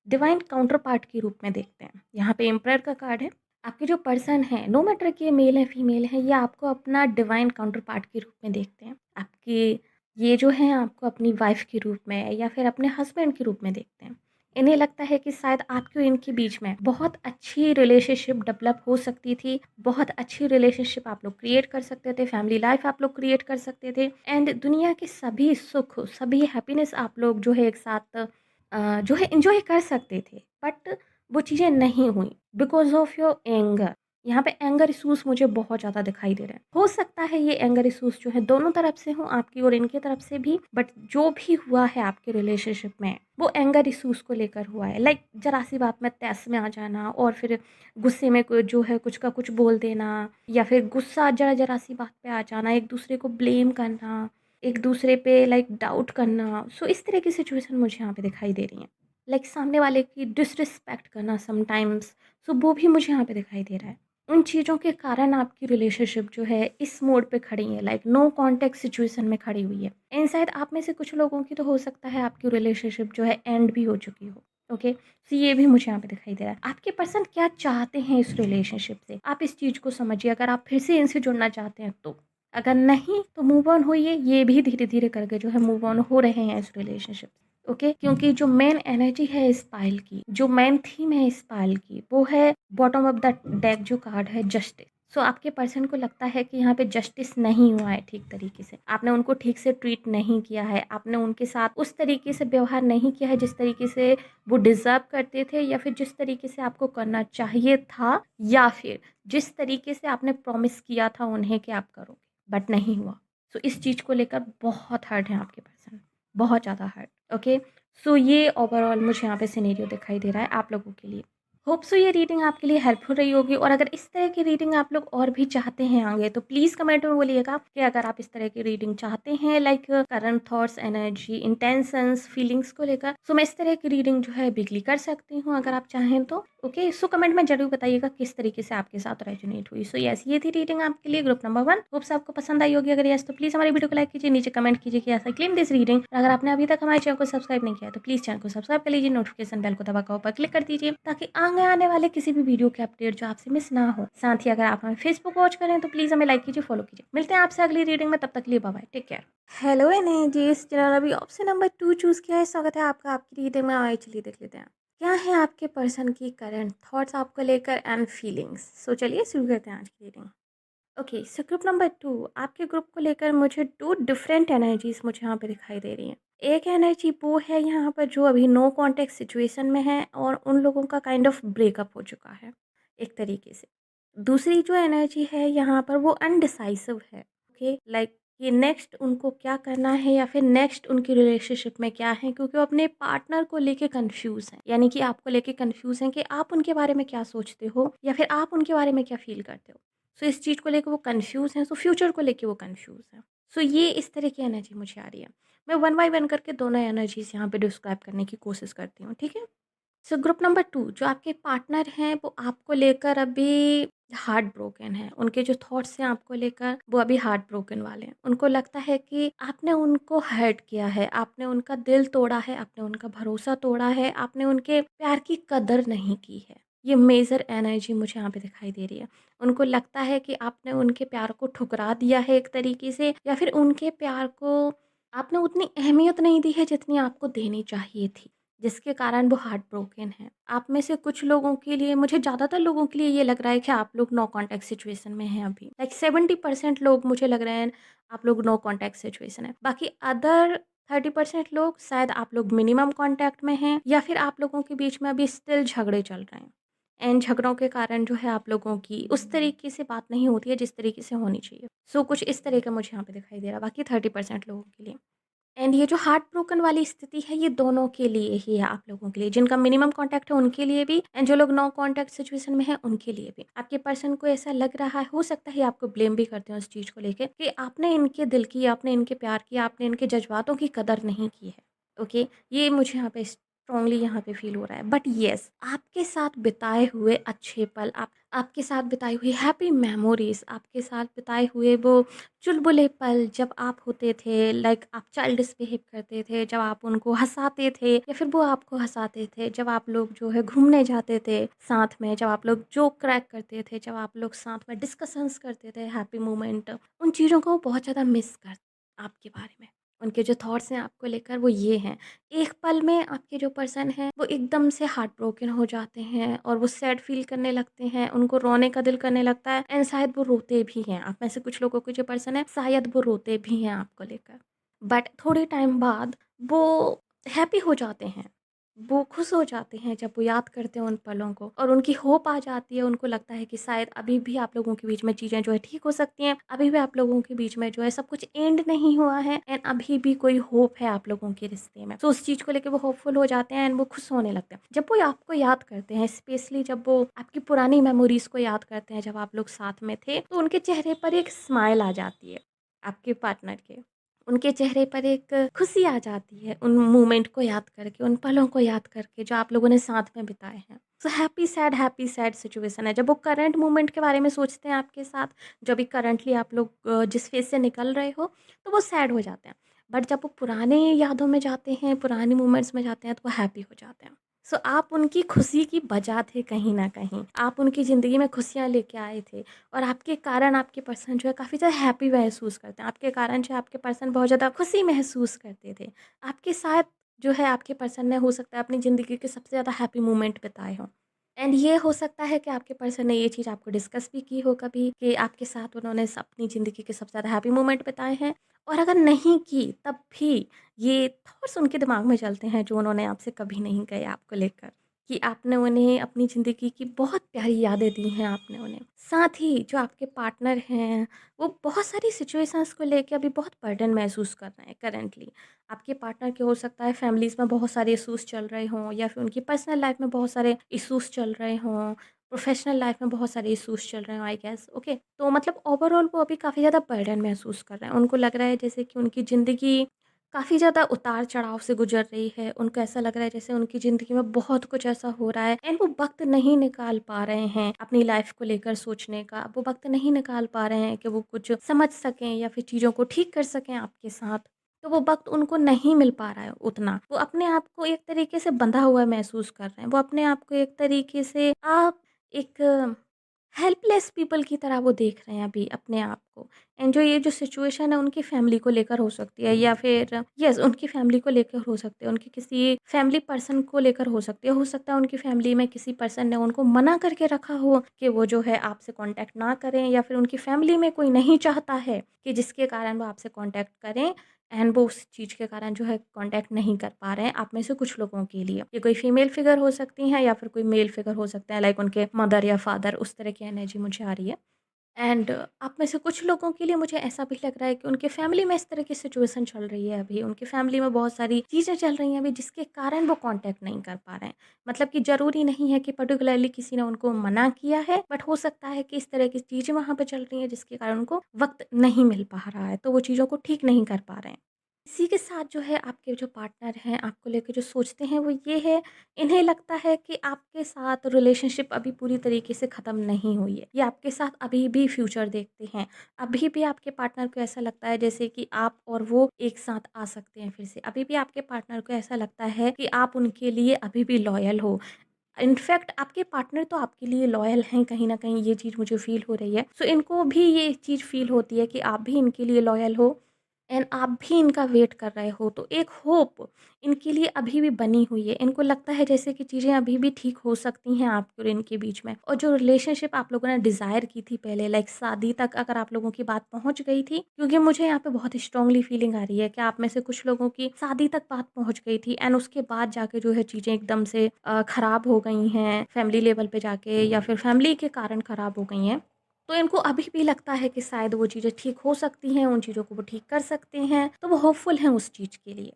डिवाइन काउंटर पार्ट के रूप में देखते हैं। यहाँ पे एम्परर का कार्ड है। आपके जो पर्सन है, नो मैटर कि ये मेल है फीमेल है, ये आपको अपना डिवाइन काउंटर पार्ट के रूप में देखते हैं। आपके ये जो है आपको अपनी वाइफ के रूप में या फिर अपने हस्बैंड के रूप में देखते हैं। इन्हें लगता है कि शायद आपके और इनके बीच में बहुत अच्छी रिलेशनशिप डेवलप हो सकती थी, बहुत अच्छी रिलेशनशिप आप लोग क्रिएट कर सकते थे, फैमिली लाइफ आप लोग क्रिएट कर सकते थे एंड दुनिया के सभी सुख, सभी हैप्पीनेस आप लोग जो है एक साथ जो है एन्जॉय कर सकते थे। बट वो चीज़ें नहीं हुई बिकॉज़ ऑफ योर एंगर। यहाँ पे एंगर इश्यूज़ मुझे बहुत ज़्यादा दिखाई दे रहे हैं। हो सकता है ये एंगर इश्यूज़ जो है दोनों तरफ से हों, आपकी और इनकी तरफ से भी, बट जो भी हुआ है आपके रिलेशनशिप में, वो एंगर इश्यूज़ को लेकर हुआ है। लाइक ज़रा-सी बात में तहस में आ जाना और फिर गुस्से में कोई जो है कुछ का कुछ बोल देना, या फिर गुस्सा ज़रा-सी बात पे आ जाना, एक-दूसरे को ब्लेम करना, एक-दूसरे पे लाइक डाउट करना। सो इस तरह की सिचुएशन मुझे यहाँ पे दिखाई दे रही हैं। लाइक सामने वाले की डिसरिस्पेक्ट करना समटाइम्स, सो वो भी मुझे यहाँ पे दिखाई दे रहा है। उन चीज़ों के कारण आपकी रिलेशनशिप जो है इस मोड पे खड़ी है, लाइक नो कॉन्टैक्ट सिचुएशन में खड़ी हुई है एंड शायद आप में से कुछ लोगों की तो हो सकता है आपकी रिलेशनशिप जो है एंड भी हो चुकी हो। ओके, तो ये भी मुझे यहाँ पे दिखाई दे रहा है। आपके पर्सन क्या चाहते हैं इस रिलेशनशिप से, आप इस चीज़ को समझिए। अगर आप फिर से इनसे जुड़ना चाहते हैं तो अगर नहीं तो मूव ऑन होइए, ये भी धीरे-धीरे करके जो है मूव ऑन हो रहे हैं इस रिलेशनशिप से, ओके? क्योंकि जो मेन एनर्जी है इस पाइल की, जो मेन थीम है इस पाइल की, वो है बॉटम ऑफ द डेक जो कार्ड है जस्टिस। सो आपके पर्सन को लगता है कि यहाँ पे जस्टिस नहीं हुआ है ठीक तरीके से, आपने उनको ठीक से ट्रीट नहीं किया है, आपने उनके साथ उस तरीके से व्यवहार नहीं किया है जिस तरीके से वो डिज़र्व करते थे, या फिर जिस तरीके से आपको करना चाहिए था, या फिर जिस तरीके से आपने प्रॉमिस किया था उन्हें कि आप करोगे, बट नहीं हुआ। सो इस चीज़ को लेकर बहुत हर्ट हैं आपके पर्सन, बहुत ज़्यादा हर्ट, ओके? सो ये ओवरऑल मुझे यहाँ पे सिनेरियो दिखाई दे रहा है आप लोगों के लिए। होप सो ये रीडिंग आपके लिए हेल्पफुल रही होगी, और अगर इस तरह की रीडिंग आप लोग और भी चाहते हैं आगे, तो प्लीज़ कमेंट में बोलिएगा कि अगर आप इस तरह की रीडिंग चाहते हैं, like current thoughts, energy, intentions, feelings को लेकर, सो मैं इस तरह की रीडिंग जो है बिगली कर सकती हूँ अगर आप चाहें तो, ओके? सो कमेंट में जरूर बताइएगा किस तरीके से आपके साथ रेजोनेट हुई। सो यस, ये थी रीडिंग आपके लिए ग्रुप नंबर 1। होप्स आपको पसंद आई होगी। अगर यस तो प्लीज़ हमारी वीडियो को लाइक कीजिए, नीचे कमेंट कीजिए कि ऐसा क्लेम दिस रीडिंग। अगर आपने अभी तक हमारे चैनल को सब्सक्राइब नहीं किया तो प्लीज़ चैनल को सब्सक्राइब कर लीजिए, नोटिफिकेशन बेल को दबाकर ऊपर क्लिक कर दीजिए, ताकि आगे आने वाले किसी भी वीडियो के अपडेट जो आपसे मिस ना हो। साथ ही अगर आप हमें फेसबुक वॉच करें तो प्लीज़ हमें लाइक कीजिए, फॉलो कीजिए। मिलते हैं आपसे अगली रीडिंग में, तब तक के लिए bye bye, take care. Hello energies, जिन्होंने अभी ऑप्शन नंबर 2 चूज़ किया है, स्वागत है आपका आपकी रीडिंग में। आइए चलिए देख लेते हैं क्या है आपके पर्सन की करंट थॉट्स आपको लेकर एंड फीलिंग्स। सो चलिए शुरू करते हैं आज की reading. Okay, so group number 2, आपके ग्रुप को लेकर मुझे 2 डिफरेंट एनर्जीज मुझे यहाँ पे दिखाई दे रही हैं। एक एनर्जी वो है यहाँ पर जो अभी नो कॉन्टेक्ट सिचुएशन में है, और उन लोगों का काइंड ऑफ ब्रेकअप हो चुका है एक तरीके से। दूसरी जो एनर्जी है यहाँ पर वो अनडिसाइसिव है, ओके? लाइक कि नेक्स्ट उनको क्या करना है, या फिर नेक्स्ट उनकी रिलेशनशिप में क्या है, क्योंकि वो अपने पार्टनर को लेके कंफ्यूज हैं, यानी कि आपको लेके कंफ्यूज हैं कि आप उनके बारे में क्या सोचते हो, या फिर आप उनके बारे में क्या फील करते हो। सो इस चीज़ को लेके वो कंफ्यूज हैं, सो फ्यूचर को लेके वो कंफ्यूज हैं। सो ये इस तरह की एनर्जी मुझे आ रही है। मैं वन बाय वन करके दोनों एनर्जीज यहाँ पे डिस्क्राइब करने की कोशिश करती हूँ, ठीक है? सो ग्रुप नंबर 2, जो आपके पार्टनर हैं वो आपको लेकर अभी हार्ट ब्रोकन है। उनके जो थॉट्स हैं आपको लेकर वो अभी हार्ट ब्रोकन वाले हैं। उनको लगता है कि आपने उनको हर्ट किया है, आपने उनका दिल तोड़ा है, आपने उनका भरोसा तोड़ा है, आपने उनके प्यार की कदर नहीं की है। ये मेजर एनर्जी मुझे यहाँ पे दिखाई दे रही है। उनको लगता है कि आपने उनके प्यार को ठुकरा दिया है एक तरीके से, या फिर उनके प्यार को आपने उतनी अहमियत नहीं दी है जितनी आपको देनी चाहिए थी, जिसके कारण वो हार्ट ब्रोकन है। आप में से कुछ लोगों के लिए, मुझे ज़्यादातर लोगों के लिए ये लग रहा है कि आप लोग नो कॉन्टैक्ट सिचुएशन में हैं अभी। लाइक 70% लोग मुझे लग रहे हैं आप लोग नो कॉन्टैक्ट सिचुएशन है। बाकी अदर 30% लोग शायद आप लोग मिनिमम कॉन्टैक्ट में हैं, या फिर आप लोगों के बीच में अभी स्टिल झगड़े चल रहे हैं। एंड झगड़ों के कारण जो है आप लोगों की उस तरीके से बात नहीं होती है जिस तरीके से होनी चाहिए। सो कुछ इस तरह का मुझे यहाँ पे दिखाई दे रहा है बाकी 30% लोगों के लिए। एंड ये जो हार्ट ब्रोकन वाली स्थिति है ये दोनों के लिए ही है, आप लोगों के लिए जिनका मिनिमम कांटेक्ट है उनके लिए भी, एंड जो लोग नो कांटेक्ट सिचुएशन में है उनके लिए भी। आपके पर्सन को ऐसा लग रहा है, हो सकता है आपको ब्लेम भी करते हैं उस चीज़ को लेके कि आपने इनके दिल की, आपने इनके प्यार की, आपने इनके जज्बातों की कदर नहीं की है, ओके? ये मुझे यहाँ पे स्ट्रांगली यहाँ पे फील हो रहा है। बट येस, आपके साथ बिताए हुए अच्छे पल, आपके साथ बिताई हुई हैप्पी मेमोरीज, आपके साथ बिताए हुए वो चुलबुले पल जब आप होते थे, लाइक आप चाइल्डिश बिहेव करते थे, जब आप उनको हँसाते थे या फिर वो आपको हँसाते थे, जब आप लोग जो है घूमने जाते थे साथ में, जब आप लोग जोक क्रैक करते थे, जब आप लोग साथ में डिस्कशंस करते थे, हैप्पी मोमेंट, उन चीज़ों को बहुत ज़्यादा मिस कर आपके बारे में। उनके जो थॉट्स हैं आपको लेकर वो ये हैं। एक पल में आपके जो पर्सन हैं वो एकदम से हार्ट ब्रोकन हो जाते हैं, और वो सैड फील करने लगते हैं, उनको रोने का दिल करने लगता है, एंड शायद वो रोते भी हैं। आप में से कुछ लोगों के जो पर्सन है शायद वो रोते भी हैं आपको लेकर। बट थोड़े टाइम बाद वो हैप्पी हो जाते हैं, वो खुश हो जाते हैं जब वो याद करते हैं उन पलों को, और उनकी होप आ जाती है। उनको लगता है कि शायद अभी भी आप लोगों के बीच में चीज़ें जो है ठीक हो सकती हैं, अभी भी आप लोगों के बीच में जो है सब कुछ एंड नहीं हुआ है, एंड अभी भी कोई होप है आप लोगों के रिश्ते में। तो उस चीज़ को लेकर वो होपफुल हो जाते हैं, एंड वो खुश होने लगते हैं जब वो आपको याद करते हैं, स्पेशली जब वो आपकी पुरानी मेमोरीज को याद करते हैं, जब आप लोग साथ में थे, तो उनके चेहरे पर एक स्माइल आ जाती है आपके पार्टनर के। उनके चेहरे पर एक खुशी आ जाती है उन मोमेंट को याद करके, उन पलों को याद करके जो आप लोगों ने साथ में बिताए हैं। सो हैप्पी सैड सिचुएशन है। जब वो करंट मोमेंट के बारे में सोचते हैं आपके साथ, जो अभी करंटली आप लोग जिस फेज़ से निकल रहे हो, तो वो सैड हो जाते हैं। बट जब वो पुराने यादों में जाते हैं, पुराने मोमेंट्स में जाते हैं, तो वो हैप्पी हो जाते हैं। सो आप उनकी खुशी की वजह थे कहीं न कहीं। आप उनकी ज़िंदगी में खुशियाँ लेके आए थे और आपके कारण आपके पर्सन जो है काफ़ी ज़्यादा हैप्पी महसूस करते हैं। आपके कारण जो है आपके पर्सन बहुत ज़्यादा खुशी महसूस करते थे। आपके साथ जो है आपके पर्सन ने हो सकता है अपनी ज़िंदगी के सबसे ज़्यादा हैप्पी मोमेंट बिताए हों। एंड ये हो सकता है कि आपके पर्सन ने ये चीज़ आपको डिस्कस भी की हो कभी कि आपके साथ उन्होंने अपनी ज़िंदगी के सबसे ज़्यादा हैप्पी मोमेंट बिताए हैं, और अगर नहीं की तब भी ये थॉट्स उनके दिमाग में चलते हैं जो उन्होंने आपसे कभी नहीं कहे आपको लेकर, कि आपने उन्हें अपनी ज़िंदगी की बहुत प्यारी यादें दी हैं आपने उन्हें। साथ ही जो आपके पार्टनर हैं, वो बहुत सारी सिचुएशंस को लेके अभी बहुत बर्डन महसूस कर रहे हैं करंटली। आपके पार्टनर के हो सकता है फैमिलीज़ में बहुत सारे इश्यूज़ चल रहे हों, या फिर उनकी पर्सनल लाइफ़ में बहुत सारे इश्यूज़ चल रहे हों, प्रोफ़ेशनल लाइफ़ में बहुत सारे इश्यूज़ चल रहे हों आई गेस, ओके। तो मतलब ओवरऑल वो अभी काफ़ी ज़्यादा बर्डन महसूस कर रहे हैं। उनको लग रहा है जैसे कि उनकी ज़िंदगी काफ़ी ज़्यादा उतार-चढ़ाव से गुज़र रही है। उनको ऐसा लग रहा है जैसे उनकी ज़िंदगी में बहुत कुछ ऐसा हो रहा है एंड वो वक़्त नहीं निकाल पा रहे हैं अपनी लाइफ़ को लेकर सोचने का। वो वक़्त नहीं निकाल पा रहे हैं कि वो कुछ समझ सकें या फिर चीज़ों को ठीक कर सकें आपके साथ। तो वो वक़्त उनको नहीं मिल पा रहा है उतना। वो अपने आप को एक तरीके से बँधा हुआ महसूस कर रहे हैं। वो अपने आप को एक तरीके से एक हेल्पलेस पीपल की तरह वो देख रहे हैं अभी अपने आप को। एंड जो ये जो सिचुएशन है उनकी फैमिली को लेकर हो सकती है, या फिर यस उनकी फैमिली को लेकर हो सकती है, उनकी किसी फैमिली पर्सन को लेकर हो सकता है उनकी फैमिली में किसी पर्सन ने उनको मना करके रखा हो कि वो जो है आपसे कांटेक्ट ना करें, या फिर उनकी फैमिली में कोई नहीं चाहता है कि जिसके कारण वो आपसे कांटेक्ट करें, एंड वो उस चीज़ के कारण जो है कांटेक्ट नहीं कर पा रहे हैं आप में से कुछ लोगों के लिए। ये कोई फीमेल फिगर हो सकती हैं या फिर कोई मेल फिगर हो सकता है, लाइक उनके मदर या फादर, उस तरह की एनर्जी मुझे आ रही है। एंड आप में से कुछ लोगों के लिए मुझे ऐसा भी लग रहा है कि उनके फैमिली में इस तरह की सिचुएशन चल रही है अभी। उनकी फैमिली में बहुत सारी चीज़ें चल रही हैं अभी जिसके कारण वो कांटेक्ट नहीं कर पा रहे हैं। मतलब कि ज़रूरी नहीं है कि पर्टिकुलरली किसी ने उनको मना किया है, बट हो सकता है कि इस तरह की चीज़ें वहाँ पे चल रही हैं जिसके कारण उनको वक़्त नहीं मिल पा रहा है, तो वो चीज़ों को ठीक नहीं कर पा रहे हैं। इसी के साथ जो है आपके जो पार्टनर हैं, आपको लेके जो सोचते हैं वो ये है, इन्हें लगता है कि आपके साथ रिलेशनशिप अभी पूरी तरीके से ख़त्म नहीं हुई है। ये आपके साथ अभी भी फ्यूचर देखते हैं। अभी भी आपके पार्टनर को ऐसा लगता है जैसे कि आप और वो एक साथ आ सकते हैं फिर से। अभी भी आपके पार्टनर को ऐसा लगता है कि आप उनके लिए अभी भी लॉयल हो। इनफैक्ट आपके पार्टनर तो आपके लिए लॉयल हैं कहीं न कहीं, ये चीज़ मुझे फ़ील हो रही है। सो इनको भी ये चीज़ फ़ील होती है कि आप भी इनके लिए लॉयल हो एंड आप भी इनका वेट कर रहे हो। तो एक होप इनके लिए अभी भी बनी हुई है। इनको लगता है जैसे कि चीज़ें अभी भी ठीक हो सकती हैं आपके और इनके बीच में। और जो रिलेशनशिप आप लोगों ने डिज़ायर की थी पहले, लाइक शादी तक अगर आप लोगों की बात पहुँच गई थी, क्योंकि मुझे यहाँ पे बहुत स्ट्रॉन्गली फीलिंग आ रही है कि आप में से कुछ लोगों की शादी तक बात पहुँच गई थी एंड उसके बाद जाके जो है चीज़ें एकदम से ख़राब हो गई हैं फैमिली लेवल पे जाके, या फिर फैमिली के कारण ख़राब हो गई हैं। तो इनको अभी भी लगता है कि शायद वो चीज़ें ठीक हो सकती हैं, उन चीज़ों को वो ठीक कर सकते हैं, तो वो होपफुल हैं उस चीज़ के लिए।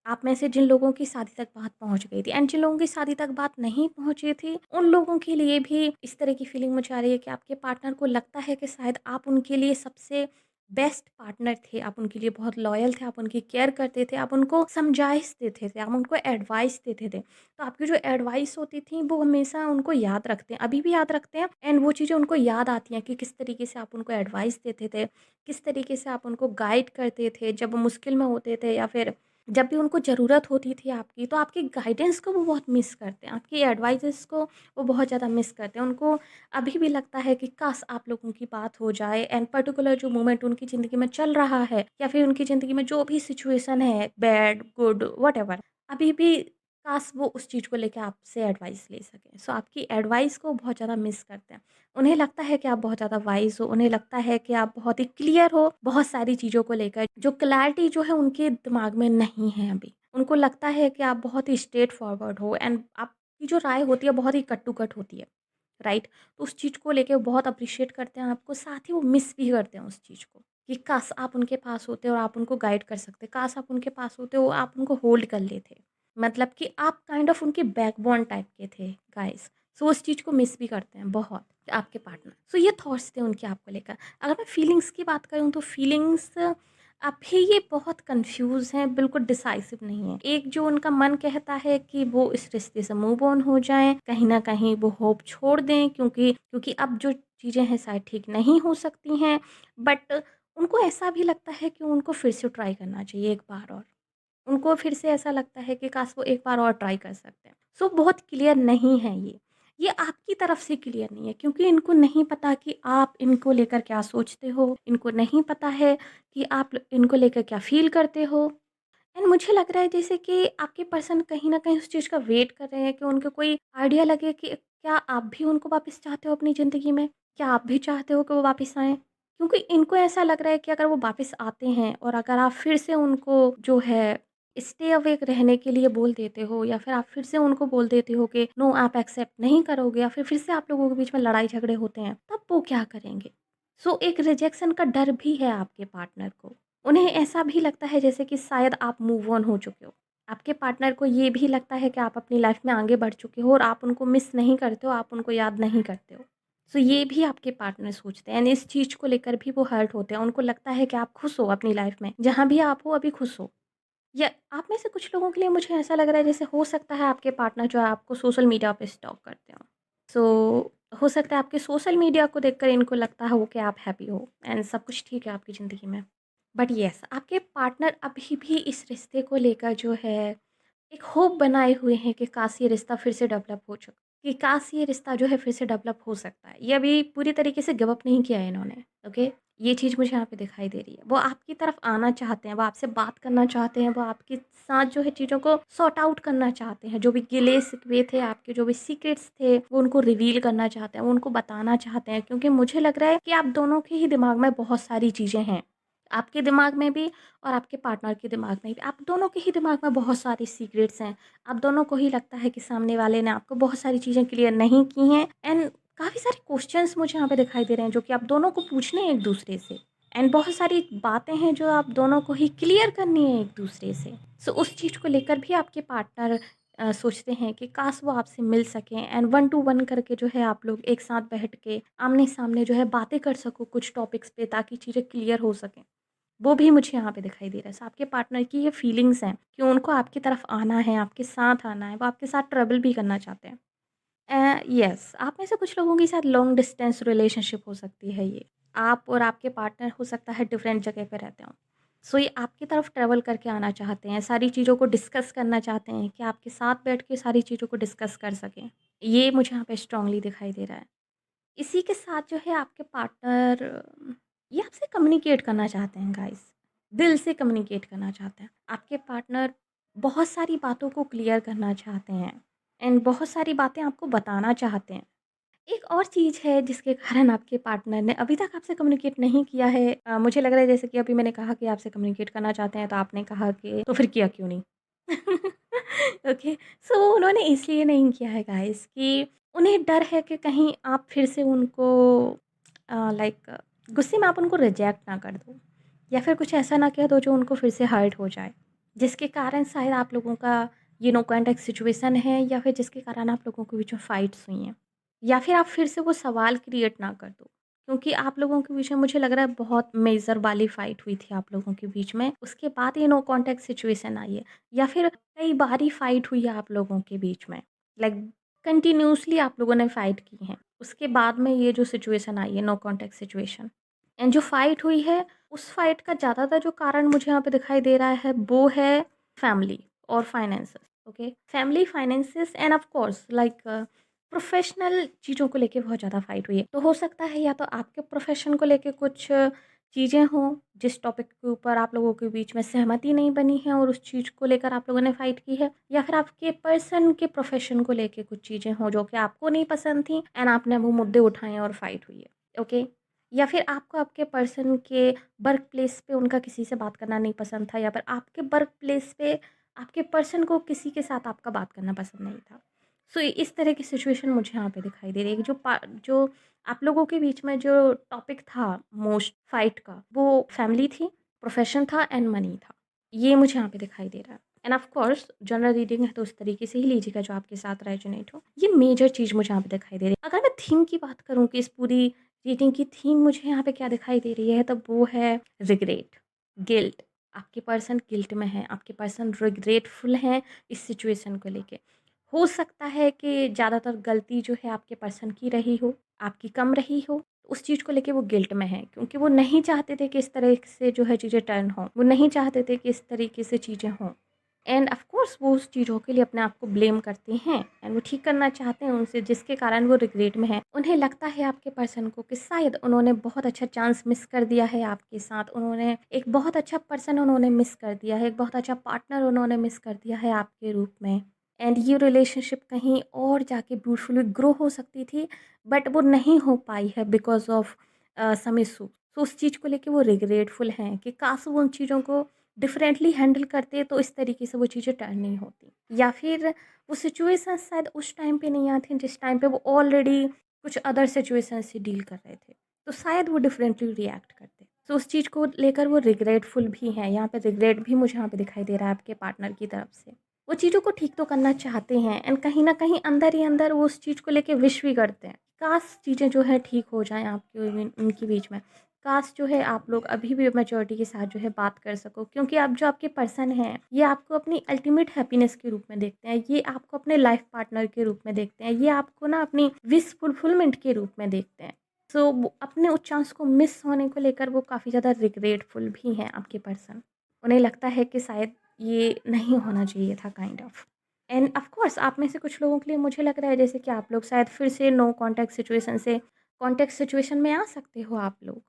आप में से जिन लोगों की शादी तक बात पहुँच गई थी एंड जिन लोगों की शादी तक बात नहीं पहुँची थी, उन लोगों के लिए भी इस तरह की फीलिंग मुझे आ रही है कि आपके पार्टनर को लगता है कि शायद आप उनके लिए सबसे बेस्ट पार्टनर थे, आप उनके लिए बहुत लॉयल थे, आप उनकी केयर करते थे, आप उनको समझाइश देते थे, आप उनको एडवाइस देते थे। तो आपकी जो एडवाइस होती थी वो हमेशा उनको याद रखते हैं, अभी भी याद रखते हैं एंड वो चीज़ें उनको याद आती हैं कि किस तरीके से आप उनको एडवाइस देते थे, किस तरीके से आप उनको गाइड करते थे जब वो मुश्किल में होते थे, या फिर जब भी उनको ज़रूरत होती थी आपकी, तो आपकी गाइडेंस को वो बहुत मिस करते हैं, आपकी एडवाइसेस को वो बहुत ज़्यादा मिस करते हैं। उनको अभी भी लगता है कि काश आप लोगों की बात हो जाए एंड पर्टिकुलर जो मोमेंट उनकी ज़िंदगी में चल रहा है, या फिर उनकी ज़िंदगी में जो भी सिचुएशन है, बैड, गुड, व्हाटएवर, अभी भी काश वो उस चीज़ को लेके आपसे एडवाइस ले सकें। सो आपकी एडवाइस को बहुत ज़्यादा मिस करते हैं। उन्हें लगता है कि आप बहुत ज़्यादा वाइज़ हो, उन्हें लगता है कि आप बहुत ही क्लियर हो, बहुत सारी चीज़ों को लेकर। जो क्लैरिटी जो है उनके दिमाग में नहीं है अभी। उनको लगता है कि आप बहुत ही स्ट्रेट फॉरवर्ड हो एंड आपकी जो राय होती है बहुत ही कट टू कट होती है, राइट? तो उस चीज़ को लेके वो बहुत अप्रिशिएट करते हैं आपको, साथ ही वो मिस भी करते हैं उस चीज़ को, कि काश आप उनके पास होते और आप उनको गाइड कर सकते, काश आप उनके पास होते और आप उनको होल्ड कर लेते। मतलब कि आप काइंड ऑफ उनके बैकबोन टाइप के थे गाइस। सो उस चीज़ को मिस भी करते हैं बहुत आपके पार्टनर। सो ये थॉट्स थे उनके आपको लेकर। अगर मैं फीलिंग्स की बात करूँ तो फीलिंग्स अभी ये बहुत कंफ्यूज हैं, बिल्कुल डिसाइसिव नहीं है। एक जो उनका मन कहता है कि वो इस रिश्ते से मूव ऑन हो जाएं, कहीं ना कहीं वो होप छोड़ दें, क्योंकि क्योंकि अब जो चीज़ें हैं शायद ठीक नहीं हो सकती हैं, बट उनको ऐसा भी लगता है कि उनको फिर से ट्राई करना चाहिए एक बार और। उनको फिर से ऐसा लगता है कि काश वो एक बार और ट्राई कर सकते हैं। सो बहुत क्लियर नहीं है ये। ये आपकी तरफ से क्लियर नहीं है क्योंकि इनको नहीं पता कि आप इनको लेकर क्या सोचते हो, इनको नहीं पता है कि आप इनको लेकर क्या फ़ील करते हो। एंड मुझे लग रहा है जैसे कि आपके पर्सन कहीं न कहीं उस चीज़ का वेट कर रहे हैं कि उनको कोई आइडिया लगे कि क्या आप भी उनको वापस चाहते हो अपनी ज़िंदगी में? क्या आप भी चाहते हो कि वो वापस आएँ? क्योंकि इनको ऐसा लग रहा है कि अगर वो वापस आते हैं और अगर आप फिर से उनको जो है स्टे अवे रहने के लिए बोल देते हो या फिर आप फिर से उनको बोल देते हो कि नो आप एक्सेप्ट नहीं करोगे या फिर से आप लोगों के बीच में लड़ाई झगड़े होते हैं, तब वो क्या करेंगे? सो एक रिजेक्शन का डर भी है आपके पार्टनर को। उन्हें ऐसा भी लगता है जैसे कि शायद आप मूव ऑन हो चुके हो। आपके पार्टनर को ये भी लगता है कि आप अपनी लाइफ में आगे बढ़ चुके हो और आप उनको मिस नहीं करते हो, आप उनको याद नहीं करते हो। सो ये भी आपके पार्टनर सोचते हैं एंड इस चीज़ को लेकर भी वो हर्ट होते हैं। उनको लगता है कि आप खुश हो अपनी लाइफ में, जहाँ भी आप हो अभी खुश हो। या आप में से कुछ लोगों के लिए मुझे ऐसा लग रहा है जैसे हो सकता है आपके पार्टनर जो है आपको सोशल मीडिया पे स्टॉक करते हो। सो हो सकता है आपके सोशल मीडिया को देखकर इनको लगता हो कि आप हैप्पी हो एंड सब कुछ ठीक है आपकी ज़िंदगी में। बट येस आपके पार्टनर अभी भी इस रिश्ते को लेकर जो है एक होप बनाए हुए हैं कि काश ये रिश्ता फिर से डेवलप हो चुका, कि काश ये रिश्ता जो है फिर से डेवलप हो सकता है। ये अभी पूरी तरीके से गिव अप नहीं किया है इन्होंने। ओके, ये चीज़ मुझे यहाँ पे दिखाई दे रही है। वो आपकी तरफ आना चाहते हैं, वो आपसे बात करना चाहते हैं, वो आपके साथ जो है चीज़ों को सॉर्ट आउट करना चाहते हैं। जो भी गिले शिकवे थे आपके, जो भी सीक्रेट्स थे, वो उनको रिवील करना चाहते हैं, वो उनको बताना चाहते हैं। क्योंकि मुझे लग रहा है कि आप दोनों के ही दिमाग में बहुत सारी चीज़ें हैं। आपके दिमाग में भी और आपके पार्टनर के दिमाग में भी। आप दोनों के ही दिमाग में बहुत सारी सीक्रेट्स हैं। आप दोनों को ही लगता है कि सामने वाले ने आपको बहुत सारी चीज़ें क्लियर नहीं की हैं एंड काफ़ी सारे क्वेश्चंस मुझे यहाँ पे दिखाई दे रहे हैं जो कि आप दोनों को पूछने हैं एक-दूसरे से। एंड बहुत सारी बातें हैं जो आप दोनों को ही क्लियर करनी है एक-दूसरे से। सो उस चीज़ को लेकर भी आपके पार्टनर सोचते हैं कि काश वो आपसे मिल सकें एंड वन टू वन करके जो है आप लोग एक साथ बैठ के आमने-सामने जो है बातें कर सको कुछ टॉपिक्स पे ताकि चीज़ें क्लियर हो सकें। वो भी मुझे यहाँ पे दिखाई दे रहा है। सो आपके पार्टनर की ये फीलिंग्स हैं कि उनको आपकी तरफ आना है, आपके साथ आना है, वो आपके साथ ट्रैवल भी करना चाहते हैं। येस, आप में से कुछ लोगों के साथ लॉन्ग डिस्टेंस रिलेशनशिप हो सकती है ये। आप और आपके पार्टनर हो सकता है डिफरेंट जगह पे रहते हों। सो ये आपकी तरफ ट्रैवल करके आना चाहते हैं, सारी चीज़ों को डिस्कस करना चाहते हैं कि आपके साथ बैठ के सारी चीज़ों को डिस्कस कर सकें। ये मुझे यहाँ पे स्ट्रॉन्गली दिखाई दे रहा है। इसी के साथ जो है आपके पार्टनर ये आपसे कम्युनिकेट करना चाहते हैं गाइस। दिल से कम्युनिकेट करना चाहते हैं। आपके पार्टनर बहुत सारी बातों को क्लियर करना चाहते हैं एंड बहुत सारी बातें आपको बताना चाहते हैं। एक और चीज़ है जिसके कारण आपके पार्टनर ने अभी तक आपसे कम्युनिकेट नहीं किया है, मुझे लग रहा है जैसे कि अभी मैंने कहा कि आपसे कम्युनिकेट करना चाहते हैं तो आपने कहा कि तो फिर किया क्यों नहीं? ओके, सो उन्होंने इसलिए नहीं किया है गाइस कि उन्हें डर है कि कहीं आप फिर से उनको लाइक गुस्से में आप उनको रिजेक्ट ना कर दो या फिर कुछ ऐसा ना कह दो जो उनको फिर से हर्ट हो जाए, जिसके कारण शायद आप लोगों का ये नो कॉन्टैक्ट सिचुएशन है या फिर जिसके कारण आप लोगों के बीच में फाइट्स हुई हैं या फिर आप फिर से वो सवाल क्रिएट ना कर दो। क्योंकि आप लोगों के बीच में मुझे लग रहा है बहुत मेजर वाली फाइट हुई थी आप लोगों के बीच में, उसके बाद ये नो कॉन्टैक्ट सिचुएशन आई है या फिर कई बारी फाइट हुई है आप लोगों के बीच में, लाइक कंटिन्यूअसली आप लोगों ने फाइट की है। उसके बाद में ये जो सिचुएशन आई है नो कॉन्टैक्ट सिचुएशन एंड जो फाइट हुई है, उस फाइट का ज़्यादातर जो कारण मुझे यहाँ पे दिखाई दे रहा है वो है फैमिली और finances. Okay, family, finances end of course like professional चीज़ों को लेके बहुत ज़्यादा फाइट हुई है। तो हो सकता है या तो आपके प्रोफेशन को लेके कुछ चीज़ें हों जिस टॉपिक के ऊपर आप लोगों के बीच में सहमति नहीं बनी है और उस चीज़ को लेकर आप लोगों ने फाइट की है, या फिर आपके पर्सन के प्रोफेशन को लेके कुछ चीज़ें हों जो कि आपको नहीं पसंद थी एंड आपने वो मुद्दे उठाए और फाइट हुई है। ओके, या फिर आपको आपके पर्सन के वर्क प्लेस पे उनका किसी से बात करना नहीं पसंद था या फिर आपके वर्क प्लेस पे आपके पर्सन को किसी के साथ आपका बात करना पसंद नहीं था। सो इस तरह की सिचुएशन मुझे यहाँ पे दिखाई दे रही है कि जो आप लोगों के बीच में जो टॉपिक था मोस्ट फाइट का, वो फैमिली थी, प्रोफेशन था एंड मनी था। ये मुझे यहाँ पे दिखाई दे रहा है end of course general reading है तो उस तरीके से ही लीजिएगा जो आपके साथ रेजोनेट हो। ये मेजर चीज़ मुझे यहाँ पे दिखाई दे रही है। अगर मैं थीम की बात करूँ कि इस पूरी रीडिंग की थीम मुझे यहाँ पे क्या दिखाई दे रही है, तब वो है रिग्रेट, गिल्ट। आपके पर्सन गिल्ट में है, आपके पर्सन रिग्रेटफुल हैं इस सिचुएशन को लेके। हो सकता है कि ज़्यादातर गलती जो है आपके पर्सन की रही हो, आपकी कम रही हो। उस चीज़ को लेके वो गिल्ट में हैं क्योंकि वो नहीं चाहते थे कि इस तरह से जो है चीज़ें टर्न हों। वो नहीं चाहते थे कि इस तरीके से चीज़ें हों। एंड ऑफ कोर्स वो उस चीज़ों के लिए अपने आप को ब्लेम करते हैं एंड वो ठीक करना चाहते हैं उनसे, जिसके कारण वो रिग्रेट में है। उन्हें लगता है आपके पर्सन को कि शायद उन्होंने बहुत अच्छा चांस मिस कर दिया है आपके साथ, उन्होंने एक बहुत अच्छा पर्सन उन्होंने मिस कर दिया है, एक बहुत अच्छा पार्टनर उन्होंने मिस कर दिया है आपके रूप में। एंड ये रिलेशनशिप कहीं और जाके ब्यूटीफुली ग्रो हो सकती थी, बट वो नहीं हो पाई है बिकॉज ऑफ सम इशू। तो उस चीज़ को लेके वो रिग्रेटफुल हैं कि काश वो उन चीज़ों को डिफरेंटली हैंडल करते तो इस तरीके से वो चीज़ें टर्न नहीं होती, या फिर वो सिचुएशन शायद उस टाइम पे नहीं आती जिस टाइम पे वो ऑलरेडी कुछ अदर सिचुएशन से डील कर रहे थे, तो शायद वो डिफरेंटली रिएक्ट करते। तो उस चीज़ को लेकर वो रिग्रेटफुल भी हैं, यहाँ पे रिग्रेट भी मुझे यहाँ पे दिखाई दे रहा है आपके पार्टनर की तरफ से। वो चीज़ों को ठीक तो करना चाहते हैं एंड कहीं न कहीं अंदर ही अंदर वो उस चीज़ को लेके विश भी करते हैं। काश चीज़ें जो है ठीक हो जाएँ आपके उनके बीच में। काश जो है आप लोग अभी भी मैच्योरिटी के साथ जो है बात कर सको, क्योंकि आप जो आपके पर्सन हैं ये आपको अपनी अल्टीमेट हैप्पीनेस के रूप में देखते हैं, ये आपको अपने लाइफ पार्टनर के रूप में देखते हैं, ये आपको ना अपनी विश फुलफिलमेंट के रूप में देखते हैं। सो अपने उस चांस को मिस होने को लेकर वो काफ़ी ज़्यादा रिग्रेटफुल भी हैं आपके पर्सन। उन्हें लगता है कि शायद ये नहीं होना चाहिए था, kind of. End of course आप में से कुछ लोगों के लिए मुझे लग रहा है जैसे कि आप लोग शायद फिर से नो कॉन्टैक्ट सिचुएशन से कॉन्टैक्ट सिचुएशन में आ सकते हो आप लोग।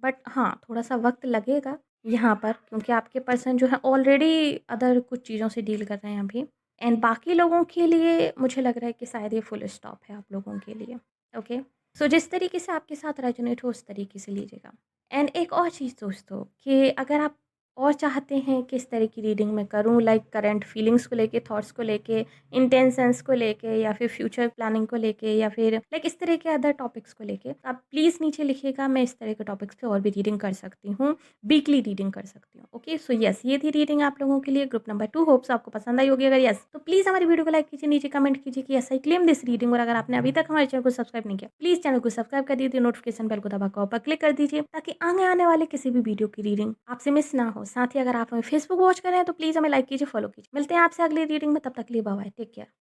बट हाँ, थोड़ा-सा वक़्त लगेगा यहाँ पर, क्योंकि आपके पर्सन जो है ऑलरेडी अदर कुछ चीज़ों से डील कर रहे हैं अभी। एंड बाकी लोगों के लिए मुझे लग रहा है कि शायद ये फुल स्टॉप है आप लोगों के लिए। ओके? सो जिस तरीके से आपके साथ रेज़ोनेट हो उस तरीके से लीजिएगा। एंड एक और चीज़ दोस्तों, कि अगर आप और चाहते हैं कि इस तरह की रीडिंग मैं करूँ, लाइक करंट फीलिंग्स को लेके, थॉट्स को लेके, इंटेंशंस को लेके, या फिर फ्यूचर प्लानिंग को लेके, या फिर लाइक इस तरह के अदर टॉपिक्स को लेके, तो आप प्लीज़ नीचे लिखिएगा, मैं इस तरह के टॉपिक्स पे और भी रीडिंग कर सकती हूँ, वीकली रीडिंग कर सकती हूँ। ओके, सो यस, ये थी रीडिंग आप लोगों के लिए, ग्रुप नंबर 2। होप्स आपको पसंद आई होगी। अगर यस, तो प्लीज़ हमारी वीडियो को लाइक कीजिए, नीचे कमेंट कीजिए कि yes I claim this reading. और अगर आपने अभी तक हमारे चैनल को सब्सक्राइब नहीं किया, प्लीज़ चैनल को सब्सक्राइब कर दीजिए, नोटिफिकेशन बेल को दबाकर ऑल पर क्लिक कर दीजिए, ताकि आगे आने वाले किसी भी वीडियो की रीडिंग आपसे मिस ना हो। साथ ही अगर आप हमें फेसबुक वॉच कर रहे हैं तो प्लीज़ हमें लाइक कीजिए, फॉलो कीजिए। मिलते हैं आपसे अगली रीडिंग में, तब तक के लिए बाय बाय, टेक केयर।